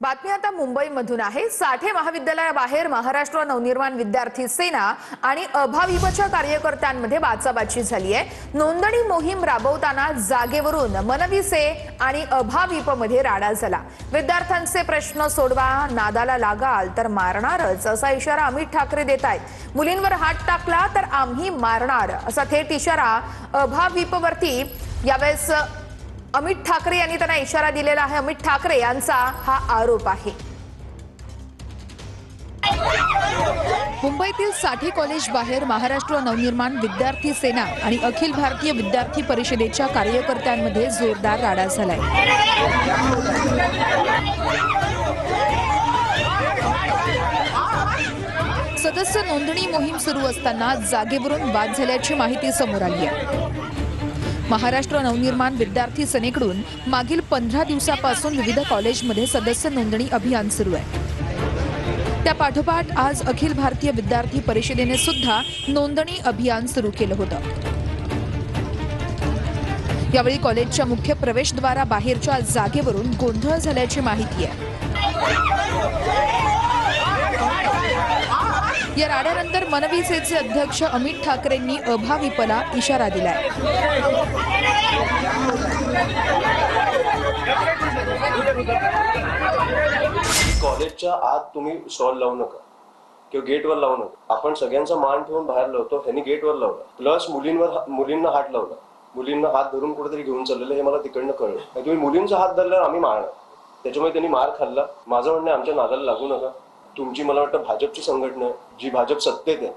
बातमी आता मुंबईमधून आहे। साठे महाविद्यालयाबाहेर महाराष्ट्र नवनिर्माण विद्यार्थी सेना आणि अभाविपच्या कार्यकर्त्यांमध्ये बाचाबाची झाली आहे। नोंदणी मोहीम राबवताना जागेवरून मनविसे आणि अभाविपमध्ये राडा झाला। विद्यार्थ्यांचे प्रश्न सोडवा, नादाला लागाल तर मारणारच असा इशारा अमित ठाकरे देत आहेत। मुलींवर हात टाकला तर आम्ही मारणार असा थेट इशारा अभाविपवरती यावेळेस अमित ठाकरे यांनी त्यांना इशारा दिलेला आहे। अमित ठाकरे यांचा हा आरोप आहे। मुंबईतील साठे कॉलेज बाहेर महाराष्ट्र नवनिर्माण विद्यार्थी सेना आणि अखिल भारतीय विद्यार्थी परिषदेच्या कार्यकर्त्यांमध्ये जोरदार राडा झालाय। सदस्य नोंदणी मोहीम सुरू असताना जागेवरून वाद झाल्याची माहिती समोर आली आहे। महाराष्ट्र नवनिर्माण विद्यार्थी सेनेकडून मागील 15 दिवसापासून विविध कॉलेजमध्ये सदस्य नोंदणी अभियान सुरू आहे। त्या पाठोपाठ आज अखिल भारतीय विद्यार्थी परिषदेने सुद्धा नोंदणी अभियान सुरू केलं होतं। यावेळी कॉलेजच्या मुख्य प्रवेशद्वाराबाहेरच्या जागेवरून गोंधळ झाल्याची माहिती आहे। या राड्यानंतर मनविसेचे अध्यक्ष अमित ठाकरेंनी अभाविपला इशारा दिलाय। कॉलेजच्या आत तुम्ही स्टॉल लावू नका किंवा गेटवर लावू नका। आपण सगळ्यांचा मान ठेवून बाहेर लावतो, ह्यांनी गेटवर लावला, प्लस मुलींना हात लावला, मुलींना हात धरून कुठेतरी घेऊन चाललेलं हे मला तिकडनं कळलं। तुम्ही मुलींचा हात धरल्यावर आम्ही मारणार, त्याच्यामुळे त्यांनी मार खाल्ला। माझं म्हणणं आमच्या नादाला लागू नका। तुमची मला वाटतं भाजपची संघटना आहे, जी भाजप सत्तेत आहे,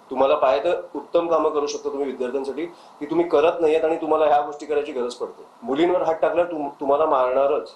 तुम्हाला पाहिजे तर उत्तम कामं करू शकता तुम्ही विद्यार्थ्यांसाठी, की तुम्ही करत नाहीयेत आणि तुम्हाला ह्या गोष्टी करायची गरज पडते। मुलींवर हात टाकल्यावर तुम्हाला मारणारच।